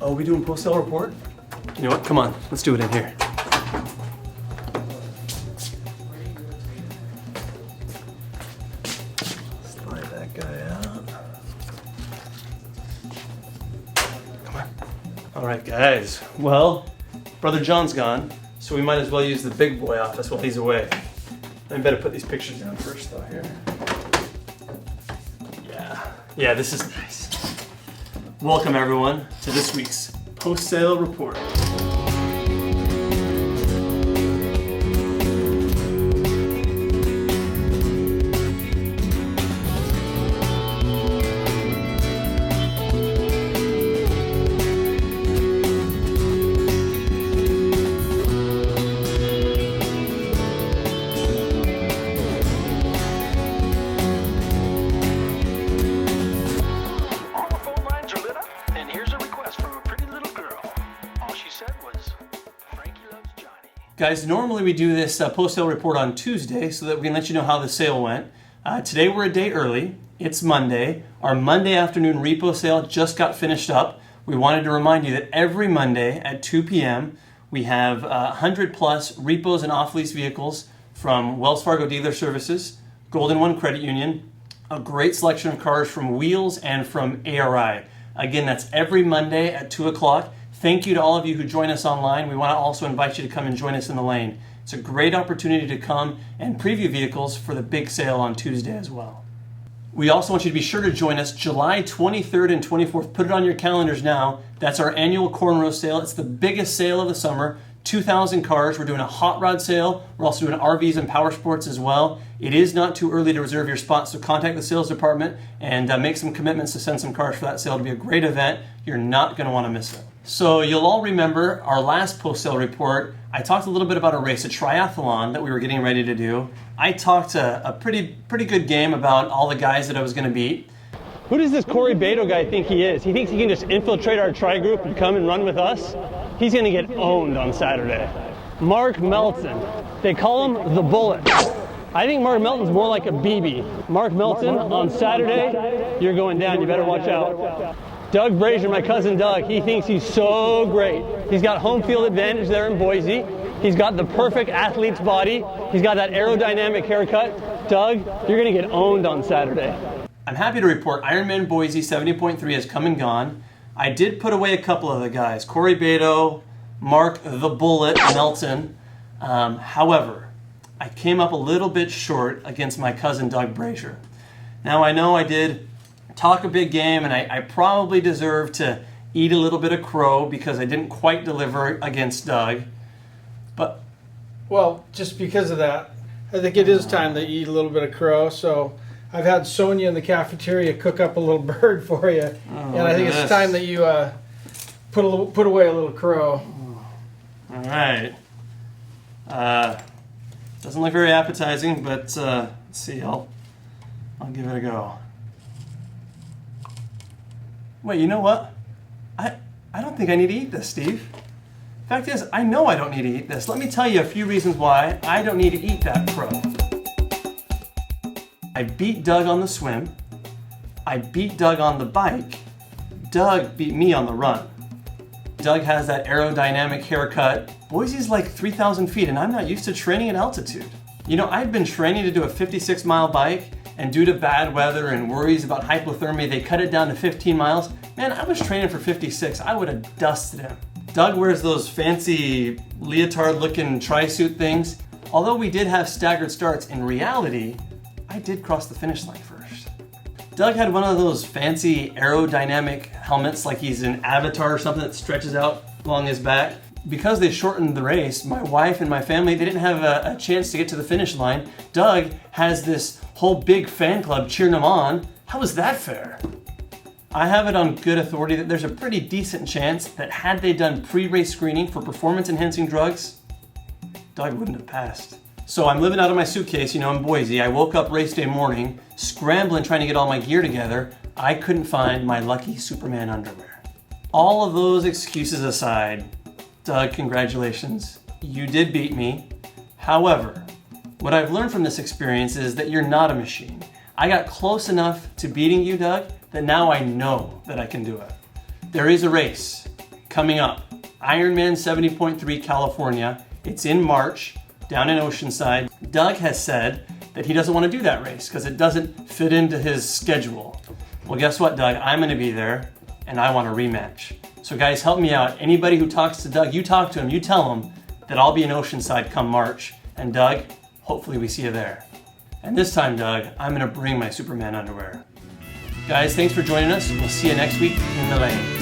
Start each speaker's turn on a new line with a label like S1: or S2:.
S1: Oh, we doing post-sale report? You know what? Come on, let's do it in here. Slide that guy out. Come on. All right, guys. Well, Brother John's gone, so we might as well use the big boy office while he's away. I better put these pictures down first, though, here. Yeah, this is nice. Welcome, everyone, to this week's post-sale report. Guys, normally we do this post-sale report on Tuesday so that we can let you know how the sale went. Today we're a day early. It's Monday. Our Monday afternoon repo sale just got finished up. We wanted to remind you that every Monday at 2 p.m. we have 100 plus repos and off-lease vehicles from Wells Fargo Dealer Services, Golden One Credit Union, a great selection of cars from Wheels and from ARI. Again, that's every Monday at 2 o'clock. Thank you to all of you who join us online. We want to also invite you to come and join us in the lane. It's a great opportunity to come and preview vehicles for the big sale on Tuesday as well. We also want you to be sure to join us July 23rd and 24th. Put it on your calendars now. That's our annual cornrow sale. It's the biggest sale of the summer. 2,000 cars. We're doing a hot rod sale. We're also doing RVs and power sports as well. It is not too early to reserve your spot, so contact the sales department and make some commitments to send some cars for that sale. It'll be a great event. You're not going to want to miss it. So you'll all remember our last post-sale report. I talked a little bit about a race, a triathlon that we were getting ready to do. I talked a pretty good game about all the guys that I was going to beat. Who does this Corey Beto guy think he is? He thinks he can just infiltrate our tri group and come and run with us? He's going to get owned on Saturday. Mark Melton. They call him the Bullet. I think Mark Melton's more like a BB. Mark Melton, on Saturday, you're going down. You better watch out. Doug Brasher, my cousin Doug, he thinks he's so great. He's got home field advantage there in Boise. He's got the perfect athlete's body. He's got that aerodynamic haircut. Doug, you're going to get owned on Saturday. I'm happy to report Ironman Boise 70.3 has come and gone. I did put away a couple of the guys, Corey Beto, Mark the Bullet Melton. However, I came up a little bit short against my cousin Doug Brasher. Now I know I did talk a big game, and I probably deserve to eat a little bit of crow because I didn't quite deliver against Doug. But
S2: well, just because of that, I think it is time to eat a little bit of crow. So I've had Sonia in the cafeteria cook up a little bird for you, and I think it's time that you put away a little crow.
S1: All right. Doesn't look very appetizing, but let's see. I'll give it a go. Wait, you know what? I don't think I need to eat this, Steve. Fact is, I know I don't need to eat this. Let me tell you a few reasons why I don't need to eat that crow. I beat Doug on the swim. I beat Doug on the bike. Doug beat me on the run. Doug has that aerodynamic haircut. Boise's like 3,000 feet, and I'm not used to training at altitude. You know, I'd been training to do a 56-mile bike, and due to bad weather and worries about hypothermia, they cut it down to 15 miles. Man, I was training for 56. I would have dusted him. Doug wears those fancy leotard-looking tri-suit things. Although we did have staggered starts, in reality, I did cross the finish line first. Doug had one of those fancy aerodynamic helmets, like he's an Avatar or something that stretches out along his back. Because they shortened the race, my wife and my family, they didn't have a chance to get to the finish line. Doug has this whole big fan club cheering him on. How is that fair? I have it on good authority that there's a pretty decent chance that had they done pre-race screening for performance-enhancing drugs, Doug wouldn't have passed. So I'm living out of my suitcase, in Boise. I woke up race day morning, scrambling trying to get all my gear together. I couldn't find my lucky Superman underwear. All of those excuses aside, Doug, congratulations. You did beat me. However, what I've learned from this experience is that you're not a machine. I got close enough to beating you, Doug, that now I know that I can do it. There is a race. coming up. Ironman 70.3 California. It's in March, down in Oceanside. Doug has said that he doesn't want to do that race because it doesn't fit into his schedule. Well, guess what, Doug? I'm going to be there, and I want a rematch. So guys, help me out. Anybody who talks to Doug, you talk to him, you tell him that I'll be in Oceanside come March. And Doug, hopefully we see you there. And this time, Doug, I'm going to bring my Superman underwear. Guys, thanks for joining us. We'll see you next week in the lane.